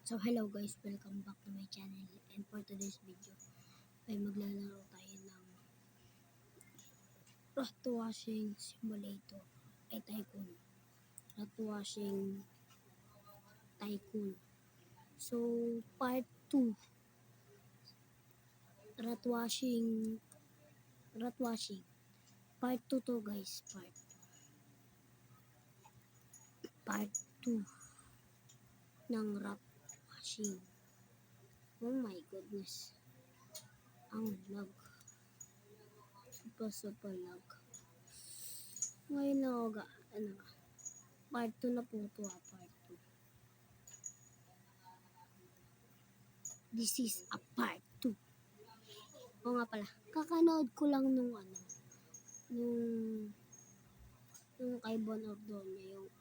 So hello guys, welcome back to my channel, and for today's video ay maglalaro tayo ng rat washing simulator ay tycoon. Rat washing tycoon. So part 2. Rat washing part 2 to guys, part 2 ng rat washing. Oh my goodness, ang lag, super lag. Ngayon na ako part 2 na po ito, part 2. This is a part 2. Oo nga pala, kakanood ko lang nung kay Bon Ordonio,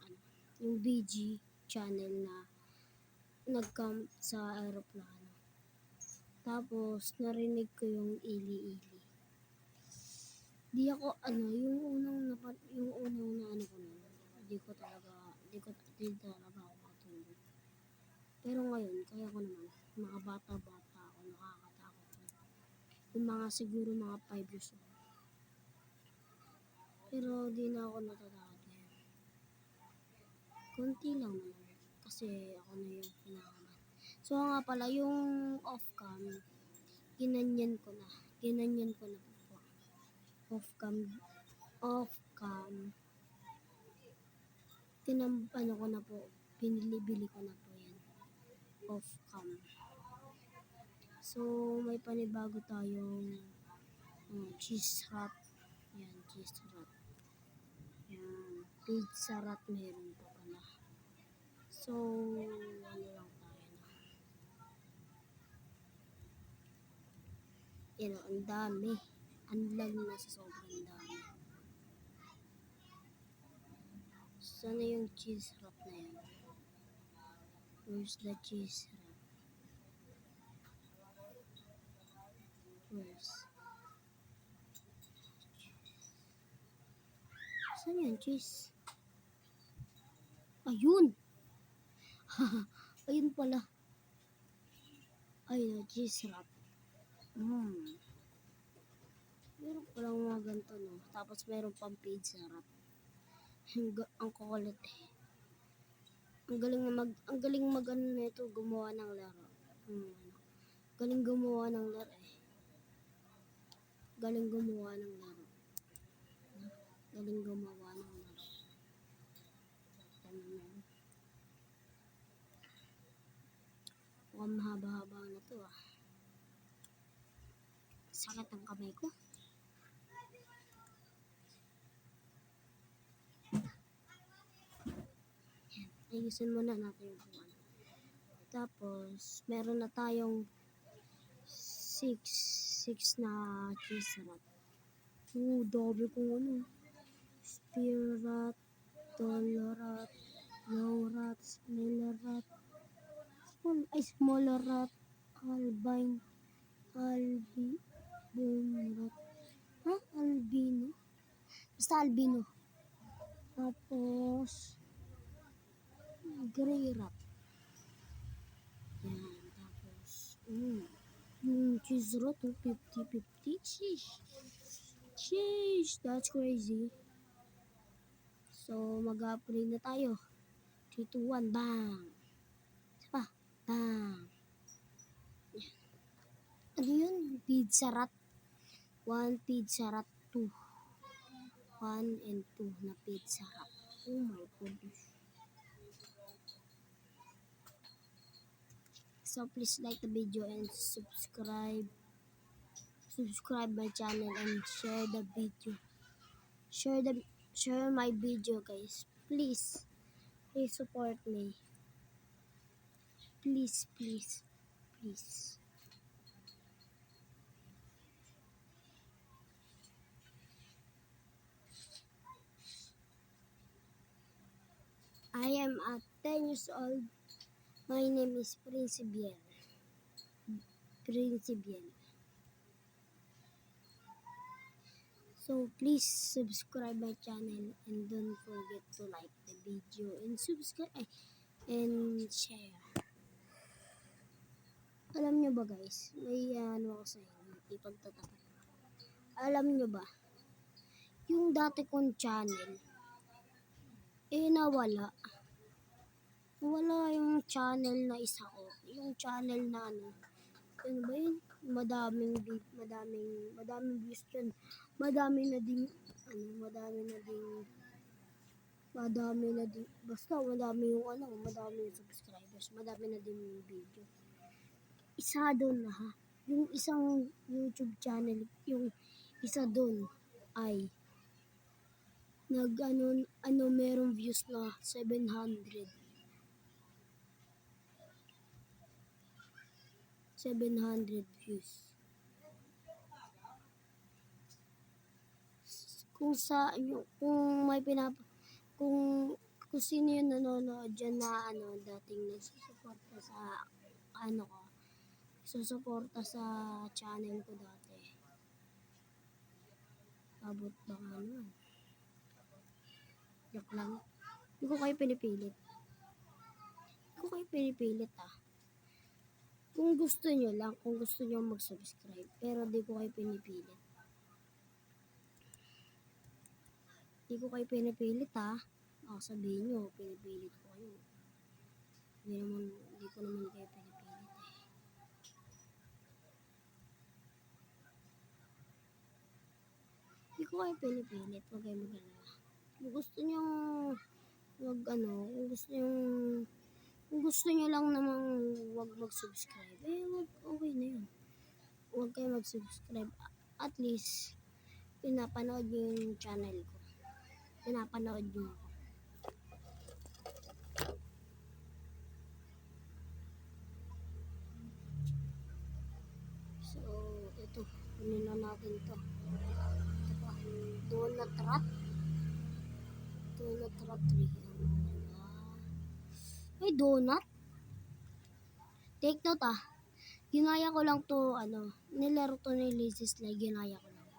yung BG channel na nag-camp sa aeroplano. Tapos narinig ko yung ili-ili. Di ako yung unang na ko nun, di talaga ako matulog. Pero ngayon, kaya ko naman, mga bata-bata ako, nakakatakot. Yung mga siguro mga 5 years old. Pero di na ako natatakot ngayon. Kunti lang naman, kasi ako na yung kinakaman. So nga pala, yung off-cam, ginanyan ko na po. Off-cam, ko na po, binili ko na po yan, off-cam. So, may panibago tayong cheese wrap. Yan, cheese wrap. Yan, pizza wrap meron pa pala. So, lang tayo na. Yan o, ang dami. Ang lag na sa sobrang dami. Sana yung cheese wrap na yan? Where's the cheese wrap? Saan yan, cheese? Ayun! Ayun pala. Ayun, cheese wrap. Meron palang mga ganito, no? Tapos meron pang pizza wrap. Ang kukulit eh. Ang galing mag nito, gumawa ng laro. Galing gumawa ng laro eh. Galing gumawa ng laro. Mukhang mahaba-haba na to ah. Sakit ang kamay ko. Yan. Ayusin muna natin yung buwan. Tapos, meron na tayong 6 na cheese wrap. Dami kong spear rat, tall rat, low rat, small rat, small rat, albino rat. Albino? Basta albino. Tapos, gray rat. Yan, tapos, yung cheese rat, 50-50. Sheesh, that's crazy. So, mag-upgrade na tayo. 3, 2, 1, bang! Isa pa, bang! Ano yun? Pizza rat. 1 pizza rat, 2. 1 and 2 na pizza rat. Oh my goodness. So, please like the video and subscribe my channel and share the video. Share my video, guys. Please support me. Please. I am 10 years old. My name is Prince Biel. So please subscribe my channel and don't forget to like the video and subscribe and share. Alam nyo ba guys, may ano ako sa inyo, ipagtatapat. Alam nyo ba, yung dati kong channel, nawala. Wala yung channel na isa ko. Yung channel na ano ba yun? Madaming views yun. Madami na din, basta madami yung madami yung subscribers, madami na din yung video. Isa doon na ha, yung isang YouTube channel, yung isa doon ay merong views na 700 views. Kung may kung sino yung nanonood dyan na dating nagsusuporta sa susuporta sa channel ko dati. Abot ba naman? Joke lang. Hindi ko kayo pinipilit. Kung gusto nyo lang, kung gusto nyo mag-subscribe, pero di ko kayo pinipilit. Baka sabihin nyo, pinipilit ko kayo. Hindi ko naman kayo pinipilit eh. Hindi ko kayo pinipilit, huwag kayo mag-alala. Kung gusto nyo kung gusto nyo lang namang wag mag-subscribe, okay na yun. Huwag kayo mag-subscribe. At least, pinapanood nyo yung channel ko. Pinapanood nyo ako. So, ito. Kunin na natin ito. Ito pa. Donut Rat 3. May donut? Take note ginaya ko lang to, nilaro to ni Lazy Sly, ginaya ko lang.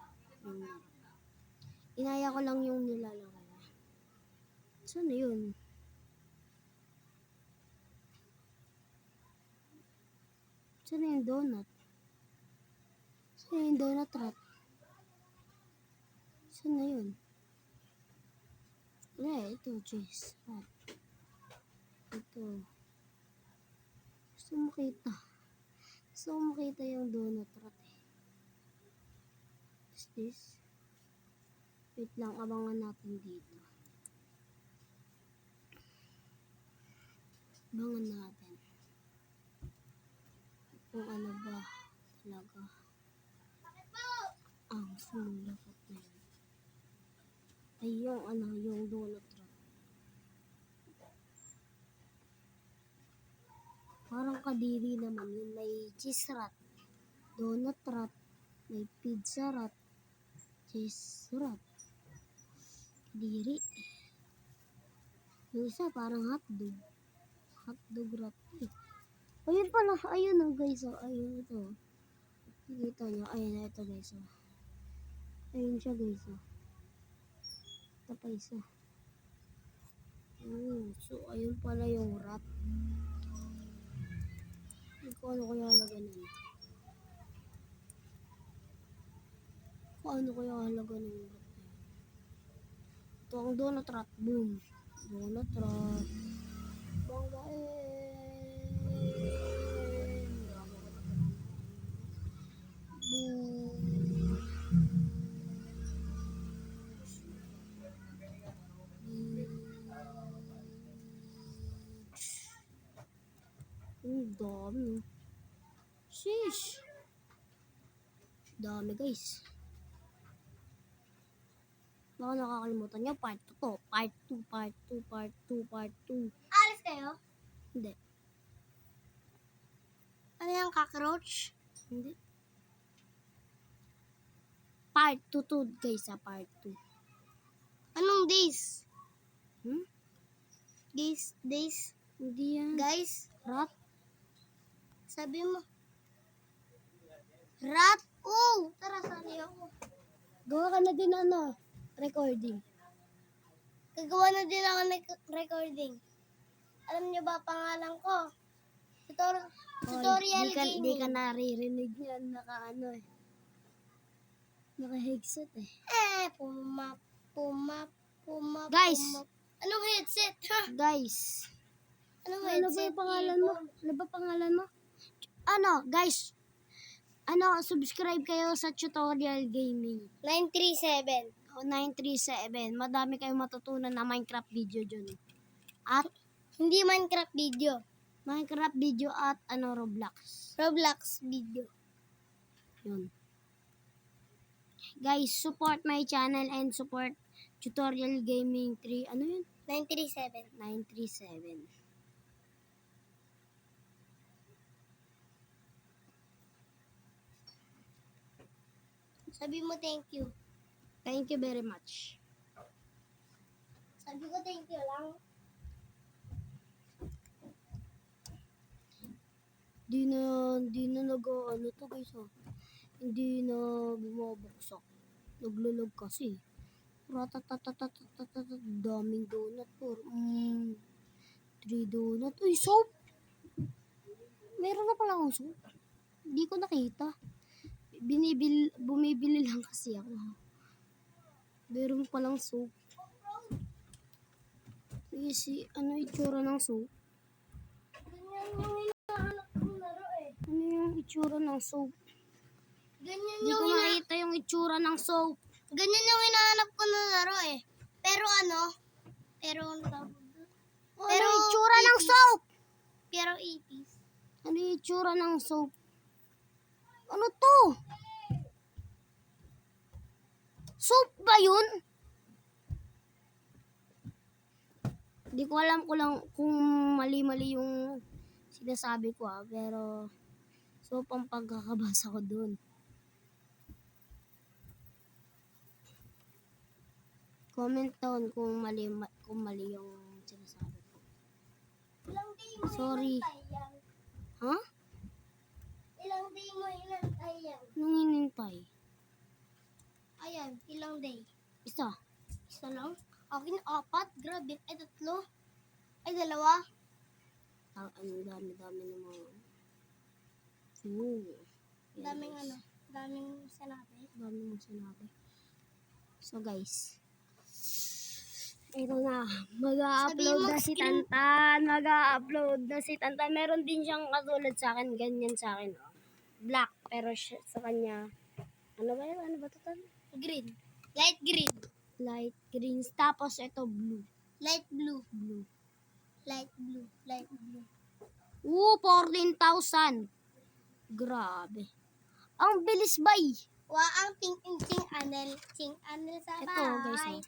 Ginaya ko lang yung nilalaro niya. Saan na yun? Saan na yung donut? Saan na yung donut rat? Saan na yun? Ito, cheese. Ito. Gusto mo makita yung donut rat eh. What's this? Wait lang, abangan natin dito. Abangan natin. Kung ano ba talaga ang sumulakot na yun. Ay, yung donut rat. Parang kadiri naman yun. May cheese rat, donut rat, may pizza rat, cheese rat. Kadiri. Yung isa parang hotdog. Hotdog rat. Ayun pala. Ayun guys. Ayun ito. Nakikita nyo. Ayun ito guys. Ayun siya guys. Ito pa isa. So ayun pala yung rat. Hindi ko ano kaya halaga nun. Ito ang donut rat. Boom. Donut rat. Banggain. Dami. Sheesh. Dami guys. Baka nakakalimutan nyo, part 2 to. Part 2. Alis kayo? Hindi. Ano yung cockroach? Hindi. Part 2 to guys, part 2. Anong days? Days? Hindi yan. Guys? Rat? Sabi mo. Rat? Oh! Tara, sali ako. Gawa ka na din recording. Gagawa na din ako ng recording. Alam niyo ba pangalan ko? Tutorial Di ka gaming. naririnig yan. Naka-headset eh. Pumap. Guys! Anong headset? Ha? Guys! Anong Ano ba headset? yung pangalan mo? Ano ba pangalan mo? Guys! Subscribe kayo sa Tutorial Gaming. 937. 937. Madami kayong matutunan na Minecraft video dyan. At Hindi Minecraft video. Minecraft video at Roblox. Roblox video. Yun. Guys, support my channel and support Tutorial Gaming 3. Ano yun? 937. 937. Sabi mo thank you. Thank you very much. Sabi ko thank you lang. Di na to guys Hindi na bumabuksak. Naglulog kasi. Ratatatatatatat. Daming donut po. 3 donut. Uy, soap! Meron na pala akong soap. Hindi ko nakita. Bumibili lang kasi ako. Meron palang soap. Ano itsura ng soap? Ganyan yung hinahanap kong laro eh. Ano yung itsura ng soap? Ganyan Hindi yung ko makita yung itsura ng soap. Ganyan yung hinahanap ko ng laro eh. Pero Pero Ano yung itsura ng soap? Pero ipis. Ano yung itsura ng soap? Ano to? Soap ba yun? Hindi ko alam kung mali-mali yung sinasabi ko pero soap ang pagkakabasa ko dun. Comment down kung mali yung sinasabi ko. Ilang day mo Sorry. inantay yan? Ha? Ilang day mo inantay yan? Anong hinintay? Ayan, ilang day? Isa. Isa lang? Akin, 4. Grabe. Ay, 3. Ay, 2. Ang dami-dami ng mga... Daming daming sinabi. Dami mong sinabi. So guys, ito na. Mag-upload na si Tantan. Meron din siyang katulad sa akin. Ganyan sa akin. Black. Pero sa kanya, ano ba yun? Ano ba ito? Green. Light green. Light green. Tapos ito blue. Light blue. Blue. Light blue. Light blue. 14,000. Grabe. Ang bilis bay. Ang ting anel. Ting anel sa Ito bahay. guys.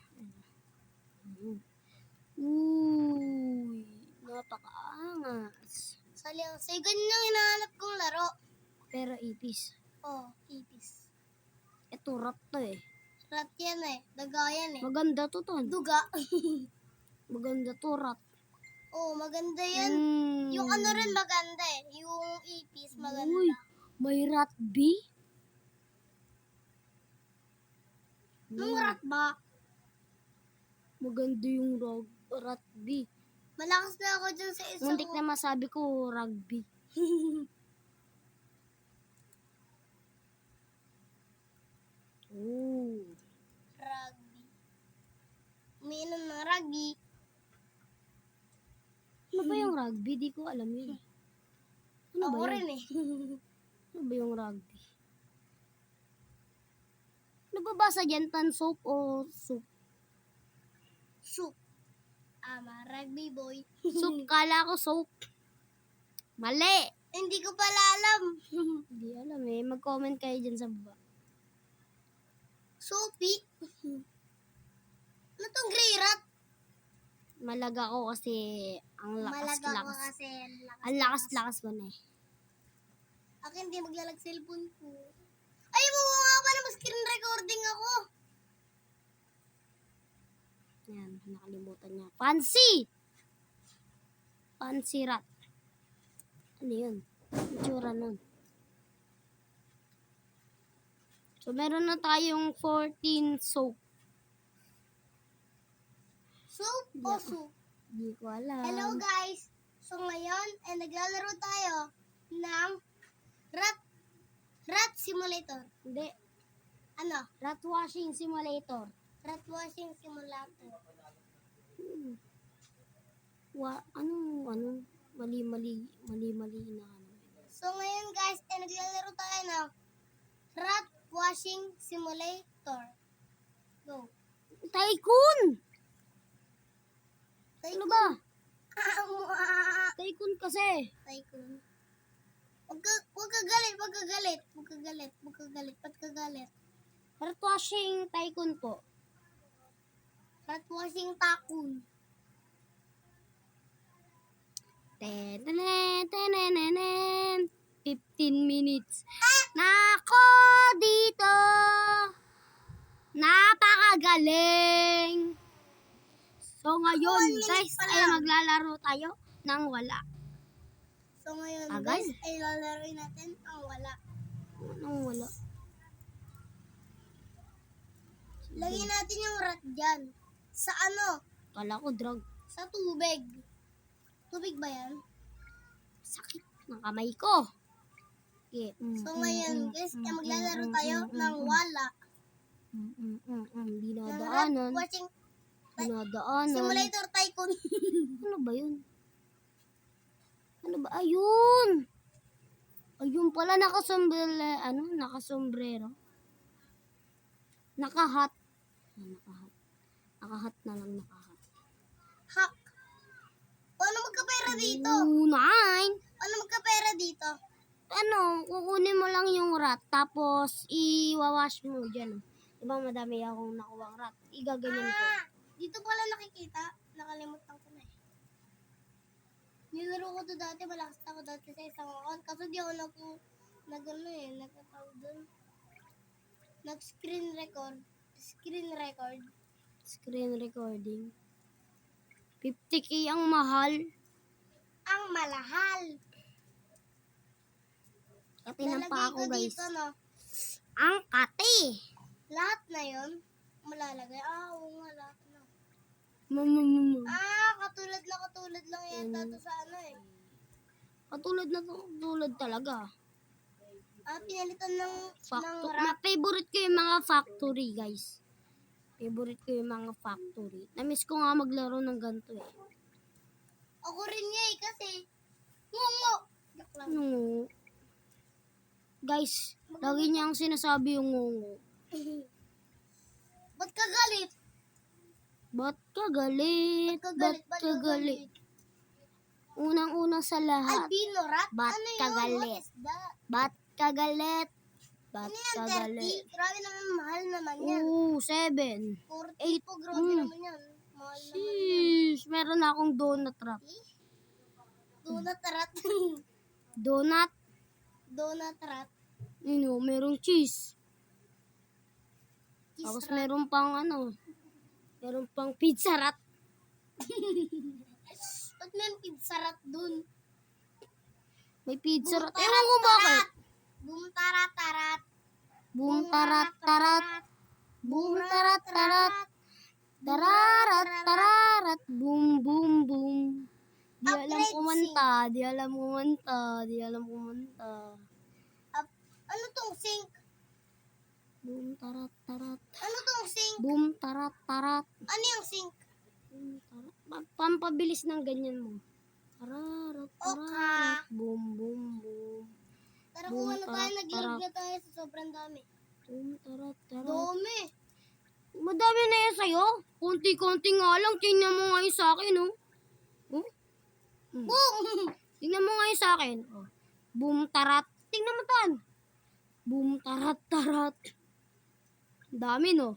Uy. Napakaangas. Sa'yo, ganyan yung hinahanap kong laro. Pero ipis. Ipis. Ito rat to eh. Rat yan eh. Daga yan eh. Maganda to ton. Duga. Maganda to rat. Maganda yan. Yung rin maganda eh. Yung ipis maganda. Uy, may rat bee? Nung rat ba? Maganda yung rat bee. Malakas na ako dyan sa isang... Muntik na masabi ko rugby. Rugby. Umiinom ng rugby. Ano ba yung rugby? Di ko alam yun. Ano Ako ba yun? rin eh. Ano ba yung rugby? Nababasa dyan tan soap o soup? Soup. Rugby boy. Soup, kala ko soap. Mali! Hindi ko pala alam. Hindi alam eh. Mag-comment kayo dyan sa baba. Soapy. Ano tong gray rat? Malaga ko kasi ang Malaga ko lakas-lakas. kasi Ang lakas-lakas ko na eh. Akin di maglalag cellphone ko. Ay, buwa nga pa na screen recording ako. Yan, nakalimutan niya. Fancy! Fancy rat. Ano yun? Itsura nun. So, meron na tayong 14 soap. Soup o soup? Hindi ko alam. Hello guys. So ngayon, naglalaro tayo ng rat simulator. Hindi. Ano? Rat washing simulator. Rat washing simulator. Ano? Mali na ano. So ngayon guys, naglalaro tayo ng rat washing simulator. Go. Tycoon! Ano ba? Tycoon kasi. Tycoon. Huwag ka galit. Ba't ka galit? Rat washing tycoon po. Rat washing tycoon. Tenenenenenen. 15 minutes. Nako dito. Napakagaling. So ngayon 1 minute guys pa ay lang. maglalaro tayo ng wala. So ngayon Agad? guys, ay lalaroin natin ang wala. Anong wala? Lagyan natin yung rat dyan. Sa ano? Kala ko drug. Sa tubig. Tubig ba yan? Sakit ng kamay ko. Okay. So ngayon guys, maglalaro tayo ng wala. Ng rat Dinadaanan. washing Dinadaanan. simulator tycoon. Ano ba yun? Ano ba? Ayun! Ayun pala, nakasombrero. Nakahat. Nakahat na lang, nakahat. Hack. Paano magkapera dito? 9. Paano magkapera dito? Ano, kukunin mo lang yung rat, tapos i-wash mo dyan. Diba madami akong nakuwang rat. Igaganyan ko. Dito pala nakikita. Nakalimutan ko na eh. Nilaro ko to dati. Malakas ako dati sa isang account. Kaso di ako nagkatawag dun. Nag-screen record. Screen recording. 50k ang mahal. Ang malahal. Katinan Lalagay pa ako ko guys. dito, no? Ang kati. Lahat na yun. Malalagay. Oo nga, lahat na. Katulad lang yata to sa ano eh. Katulad talaga. Pinalitan ng rat. Favorite ko yung mga factory, guys. Favorite ko yung mga factory. Namiss ko nga maglaro ng ganito eh. Ako rin nga eh, kasi ngungo. Joke lang. Ano? Guys, lagi niyang sinasabi yung ngungo. Ba't ka galit? Ba't ka galit? Ba't ka galit? Unang-una sa lahat. Albino rat? Ba't Ano ka yun? galit? What is that? Ba't ka galit? Ba't Ano ka yan, 30? galit? Grabe naman, mahal naman yan. Oo, 7. 40 po, grabe naman yan. Mahal naman yan. Sheesh, meron na akong donut wrap. Donut rat. Donut, Donut rat. merong cheese. Kiss Tapos rat. meron pang pizza wrap. Ba't may pizza rat dun? May pizza wrap. Boom, Ewan ko bakit. Boom tarat tarat. Boom tarat tarat. Boom tarat tarat. Tararat tararat. Boom boom boom. Di alam kumanta. Ano tong sink? Boom tarat tarat. Ano tong sink? Boom tarat tarat. Ano yung sink? Boom tarat. Pampabilis ng ganyan mo. Tararat tararat. Boom boom boom. Tara, Boom, kung ano tayo, tarat, nag-live tarat. na tayo sa sobrang dami. Boom tarat tarat. Dami. Madami na yan sa'yo. Konti-konti nga lang. Tingnan mo nga yung sa akin, oh. Oh? Boom! Tingnan mo nga yung sa akin. Oh. Boom tarat. Tingnan mo tan. Boom tarat tarat. Dami, no?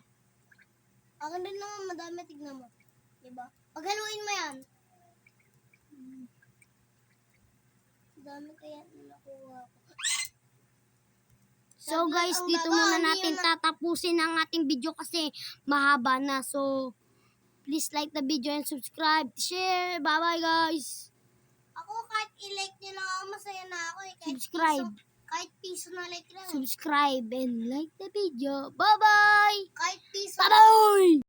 Akin rin naman madami, tignan mo. Diba? Paghaluin mo yan. Dami kaya na nakuha ko. So guys, Ang dito baga, muna hindi natin yun tatapusin ang ating video kasi mahaba na. So, please like the video and subscribe. Share. Bye-bye guys. Ako kahit i-like nyo lang ako, masaya na ako eh. Kahit Subscribe. Kahit piso na like lang. Subscribe and like the video. Bye-bye. Kahit piso Bye-bye.